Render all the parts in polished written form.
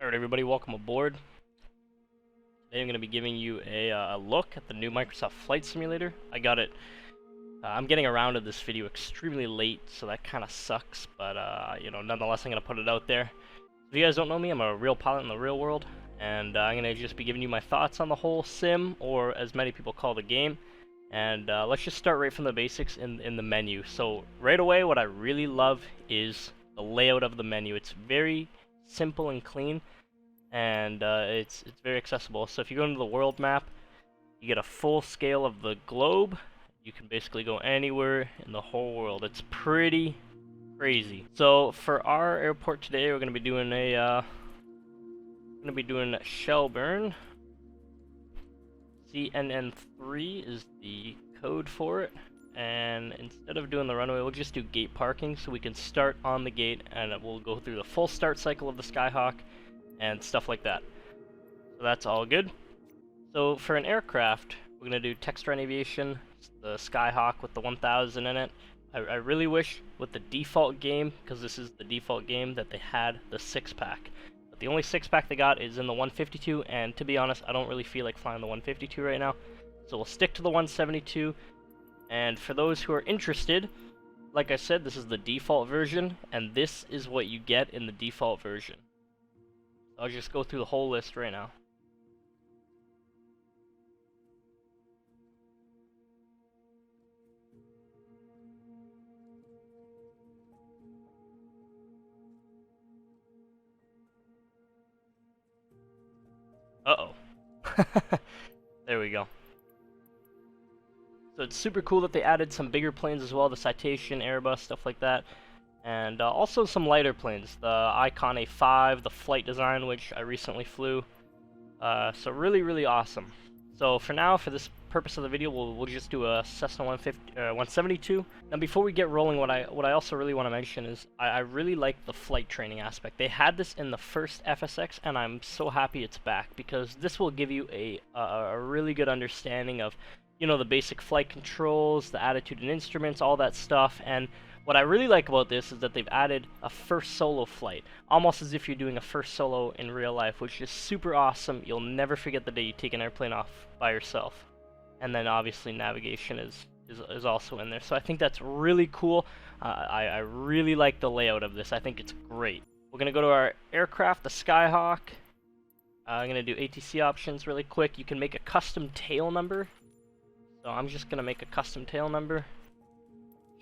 Alright everybody, welcome aboard. Today I'm going to be giving you a look at the new Microsoft Flight Simulator. I got it, I'm getting around to this video extremely late, so that kind of sucks, but you know, nonetheless I'm going to put it out there. If you guys don't know me, I'm a real pilot in the real world, and I'm going to just be giving you my thoughts on the whole sim, or as many people call the game. And let's just start right from the basics in the menu. So right away, what I really love is the layout of the menu. It's very simple and clean, and it's very accessible. So if you go into the world map, you get a full scale of the globe. You can basically go anywhere in the whole world. It's pretty crazy. So for our airport today, we're going to be doing Shelburne. CNN3 is the code for it, and instead of doing the runway, we'll just do gate parking, so we can start on the gate and it will go through the full start cycle of the Skyhawk and stuff like that. So that's all good. So for an aircraft, we're going to do Textron Aviation, the Skyhawk with the 1000 in it. I really wish with the default game, because this is the default game, that they had the 6-pack. The only 6-pack they got is in the 152, and to be honest, I don't really feel like flying the 152 right now. So we'll stick to the 172, and for those who are interested, like I said, this is the default version, and this is what you get in the default version. I'll just go through the whole list right now. Uh-oh. There we go. So it's super cool that they added some bigger planes as well, the Citation, Airbus, stuff like that. And also some lighter planes, the Icon A5, the Flight Design, which I recently flew. So really awesome. So for now, for this purpose of the video, we'll just do a Cessna 172. Now before we get rolling, what I also really want to mention is I really like the flight training aspect. They had this in the first FSX, and I'm so happy it's back, because this will give you a really good understanding of, you know, the basic flight controls, the attitude and instruments, all that stuff. And what I really like about this is that they've added a first solo flight, almost as if you're doing a first solo in real life, which is super awesome. You'll never forget the day you take an airplane off by yourself. And then obviously navigation is also in there. So I think that's really cool. I really like the layout of this. I think it's great. We're going to go to our aircraft, the Skyhawk. I'm going to do ATC options really quick. You can make a custom tail number. So I'm just going to make a custom tail number.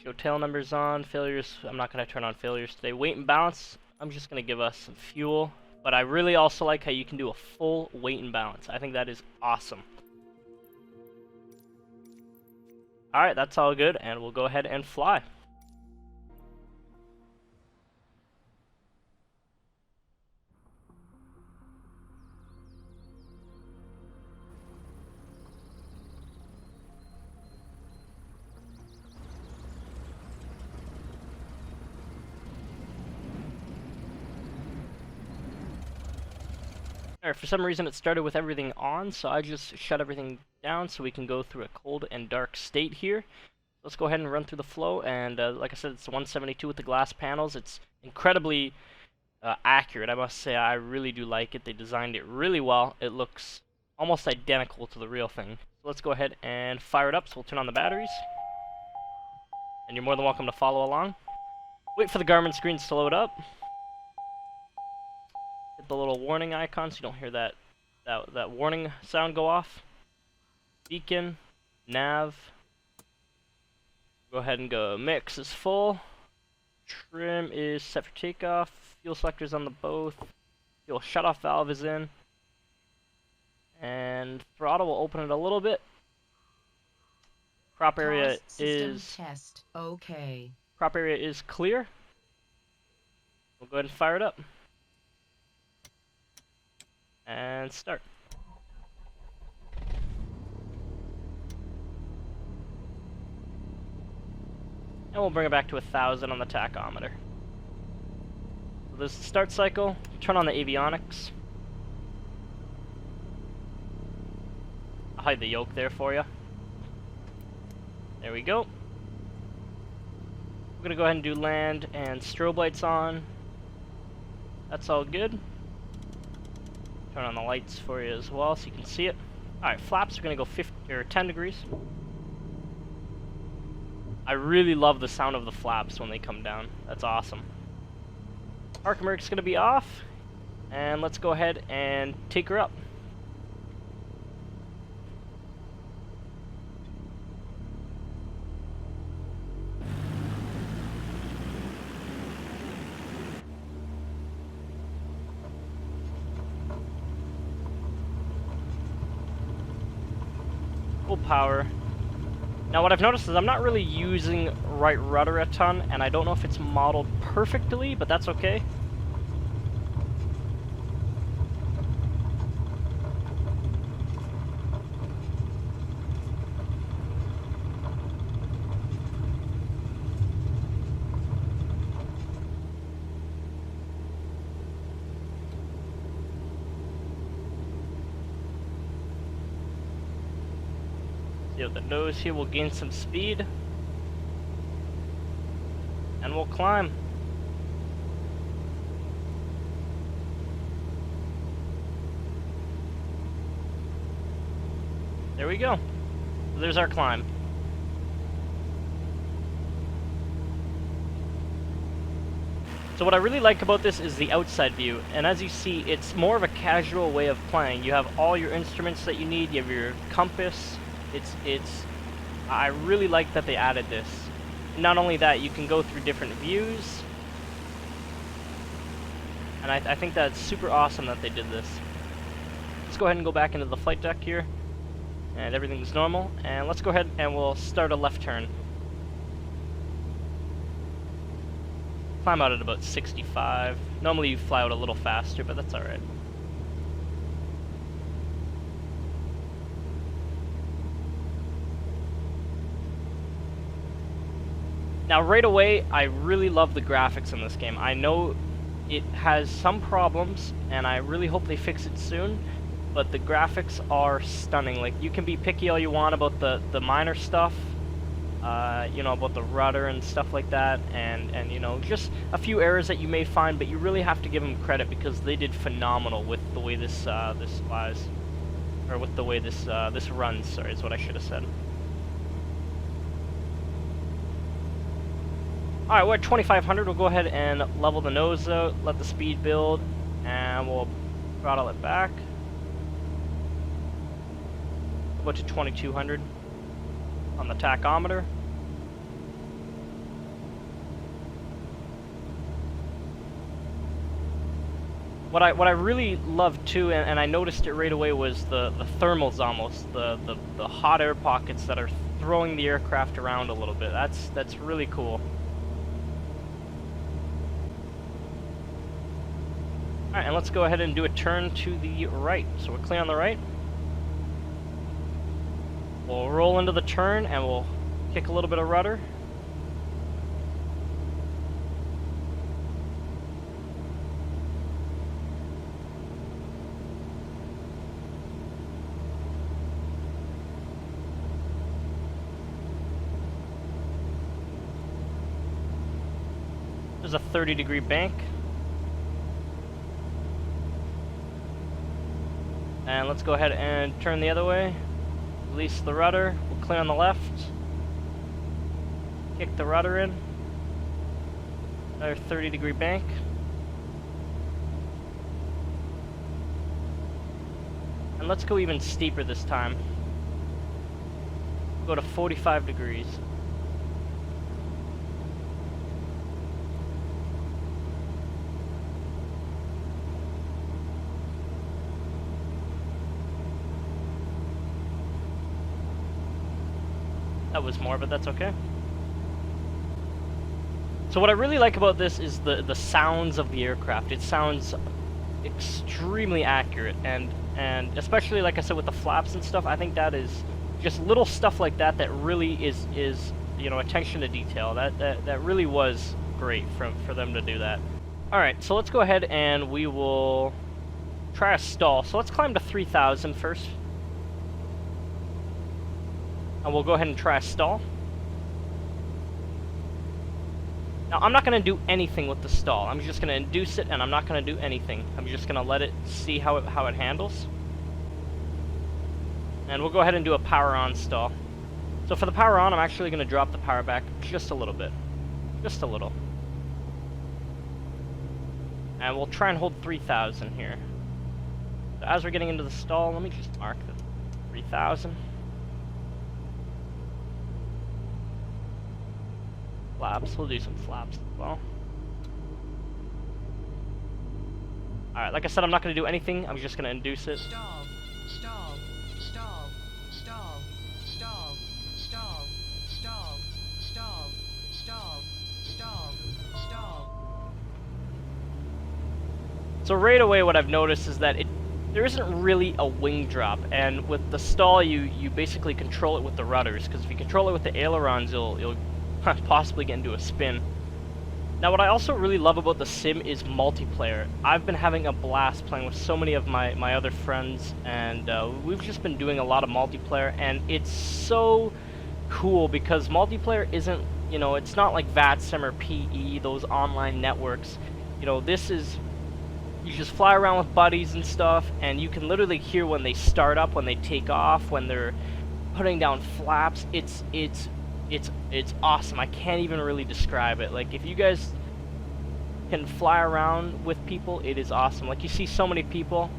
Show tail numbers on. Failures, I'm not going to turn on failures today. Weight and balance, I'm just going to give us some fuel. But I really also like how you can do a full weight and balance. I think that is awesome. Alright, that's all good, and we'll go ahead and fly. Alright, for some reason it started with everything on, so I just shut everything down so we can go through a cold and dark state here. Let's go ahead and run through the flow, and like I said, it's 172 with the glass panels. It's incredibly accurate, I must say. I really do like it. They designed it really well. It looks almost identical to the real thing. So let's go ahead and fire it up. So we'll turn on the batteries, and you're more than welcome to follow along. Wait for the Garmin screens to load up. Hit the little warning icon so you don't hear that warning sound go off. Beacon, nav. Go ahead and go. Mix is full. Trim is set for takeoff. Fuel selector's on the both. Fuel shutoff valve is in. And throttle will open it a little bit. Crop area is test. Okay. Crop area is clear. We'll go ahead and fire it up. And start. And we'll bring it back to 1000 on the tachometer. So this is the start cycle. Turn on the avionics. I'll hide the yoke there for you. There we go. We're gonna go ahead and do land and strobe lights on. That's all good. Turn on the lights for you as well so you can see it. Alright, flaps are going to go 50 or 10 degrees. I really love the sound of the flaps when they come down. That's awesome. Park Merc's going to be off. And let's go ahead and take her up. Full power. Now what I've noticed is I'm not really using right rudder a ton, and I don't know if it's modeled perfectly, but that's okay. With the nose here, we'll gain some speed, and we'll climb. There we go. There's our climb. So what I really like about this is the outside view, and as you see, it's more of a casual way of playing. You have all your instruments that you need, you have your compass. I really like that they added this. Not only that, you can go through different views, and I think that's super awesome that they did this. Let's go ahead and go back into the flight deck here, and everything's normal, and let's go ahead and we'll start a left turn. Climb out at about 65. Normally you fly out a little faster, but that's alright. Now right away, I really love the graphics in this game. I know it has some problems, and I really hope they fix it soon, but the graphics are stunning. Like, you can be picky all you want about the minor stuff, you know, about the rudder and stuff like that, and you know, just a few errors that you may find, but you really have to give them credit because they did phenomenal with the way this this flies, or with the way this this runs. Sorry, is what I should have said. Alright, we're at 2500. We'll go ahead and level the nose out, let the speed build, and we'll throttle it back. Go to 2200 on the tachometer. What I really loved too, and I noticed it right away, was the thermals almost, the hot air pockets that are throwing the aircraft around a little bit. That's really cool. Alright, and let's go ahead and do a turn to the right. So we're clear on the right. We'll roll into the turn and we'll kick a little bit of rudder. There's a 30-degree bank. And let's go ahead and turn the other way. Release the rudder. We'll clear on the left. Kick the rudder in. Another 30-degree bank. And let's go even steeper this time. Go to 45 degrees. That was more, but that's okay. So what I really like about this is the sounds of the aircraft. It sounds extremely accurate, and especially, like I said, with the flaps and stuff, I think that is just little stuff like that that really is you know, attention to detail. That really was great for them to do that. Alright, so let's go ahead and we will try a stall. So let's climb to 3,000 first. And we'll go ahead and try a stall. Now, I'm not going to do anything with the stall. I'm just going to induce it, and I'm not going to do anything. I'm just going to let it see how it handles. And we'll go ahead and do a power on stall. So for the power on, I'm actually going to drop the power back just a little bit. Just a little. And we'll try and hold 3,000 here. So as we're getting into the stall, let me just mark the 3,000. Flaps, we'll do some flaps as well. Alright, like I said, I'm not going to do anything, I'm just going to induce it. Stall, stall, stall, stall, stall, stall, stall, stall, stall, stall, stall. So right away what I've noticed is that there isn't really a wing drop, and with the stall you basically control it with the rudders, because if you control it with the ailerons you'll possibly get into a spin. Now what I also really love about the sim is multiplayer. I've been having a blast playing with so many of my other friends, and we've just been doing a lot of multiplayer, and it's so cool because multiplayer isn't, you know, it's not like VATSIM or PE, those online networks. You know, this is, you just fly around with buddies and stuff, and you can literally hear when they start up, when they take off, when they're putting down flaps. It's awesome. I can't even really describe it. Like, if you guys can fly around with people, it is awesome. Like, you see so many people,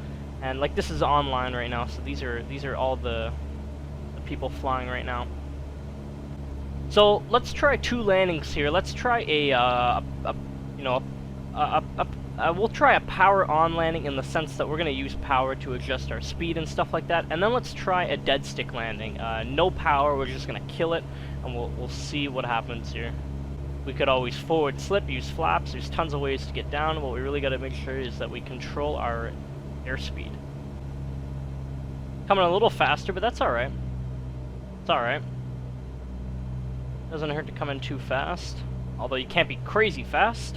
and like this is online right now, so these are all the people flying right now. So let's try 2 landings here. Let's try we'll try a power on landing, in the sense that we're going to use power to adjust our speed and stuff like that, and then let's try a dead stick landing. No power, we're just going to kill it, and we'll see what happens here. We could always forward slip, use flaps, there's tons of ways to get down. What we really got to make sure is that we control our airspeed. Coming a little faster, but that's alright. It's alright. Doesn't hurt to come in too fast, although you can't be crazy fast.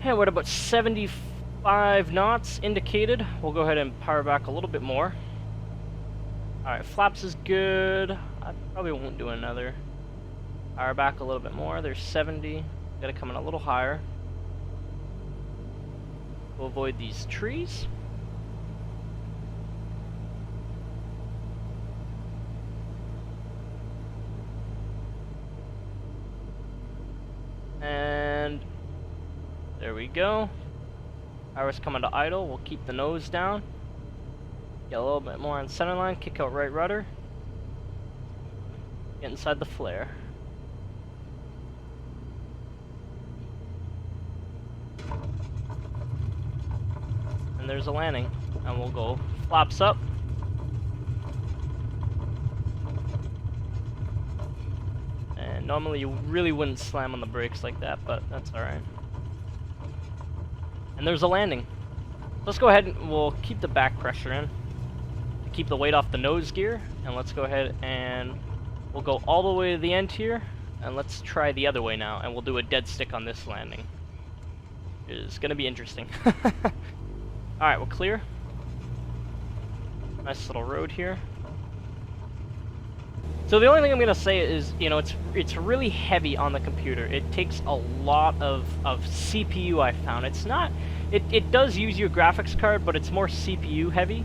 And we're at about 75 knots indicated. We'll go ahead and power back a little bit more. Alright, flaps is good. I probably won't do another. Power back a little bit more. There's 70. Gotta come in a little higher. We'll avoid these trees. And there we go. Power's coming to idle. We'll keep the nose down. Get a little bit more on center line. Kick out right rudder. Get inside the flare. And there's a landing. And we'll go flaps up. And normally you really wouldn't slam on the brakes like that, but that's alright. And there's a landing. Let's go ahead and we'll keep the back pressure in to keep the weight off the nose gear, and let's go ahead and we'll go all the way to the end here, and let's try the other way now, and we'll do a dead stick on this landing. It's gonna be interesting. Alright, we'll clear. Nice little road here. So the only thing I'm gonna say is, you know, it's really heavy on the computer. It takes a lot of CPU, I found. It's not, it does use your graphics card, but it's more CPU heavy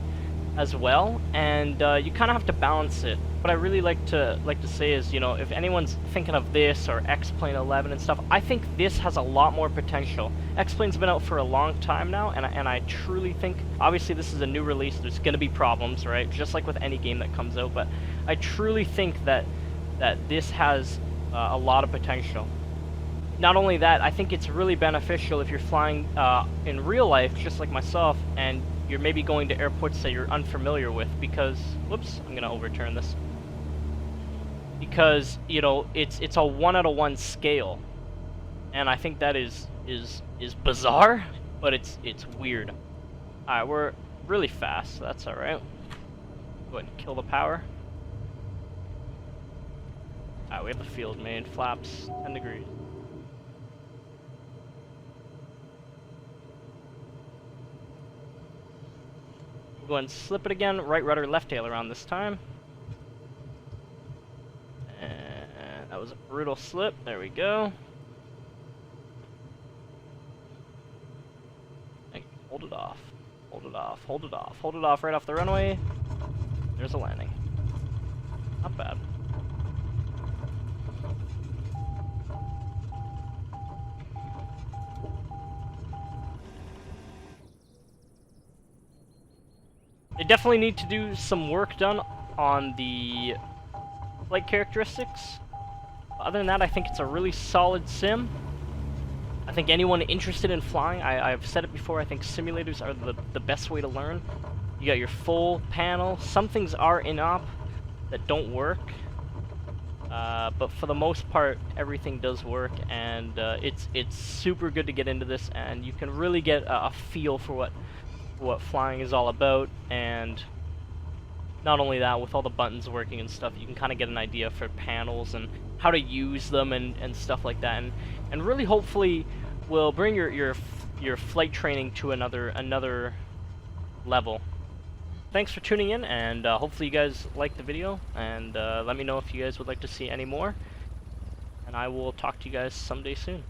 as well, and you kind of have to balance it. What I really like to say is, you know, if anyone's thinking of this or X-Plane 11 and stuff, I think this has a lot more potential. X-Plane's been out for a long time now, and I truly think, obviously this is a new release, there's going to be problems, right? Just like with any game that comes out, but I truly think that this has a lot of potential. Not only that, I think it's really beneficial if you're flying in real life, just like myself, and you're maybe going to airports that you're unfamiliar with, because, whoops, I'm going to overturn this. Because, you know, it's a 1:1 scale, and I think that is bizarre, but it's weird. Alright, we're really fast, so that's alright. Go ahead and kill the power. Alright, we have the field made. Flaps, 10 degrees. Go ahead and slip it again. Right rudder, left aileron this time. And that was a brutal slip. There we go. off. Hold it off, hold it off, hold it off right off the runway. There's a landing. Not bad. They definitely need to do some work done on the flight characteristics. Other than that, I think it's a really solid sim. I think anyone interested in flying, I've said it before, I think simulators are the best way to learn. You got your full panel. Some things are in op that don't work. But for the most part, everything does work, and it's super good to get into this, and you can really get a feel for what flying is all about. And not only that, with all the buttons working and stuff, you can kind of get an idea for panels and how to use them and stuff like that, and really hopefully will bring your flight training to another level. Thanks for tuning in, and hopefully you guys liked the video, and let me know if you guys would like to see any more, and I will talk to you guys someday soon.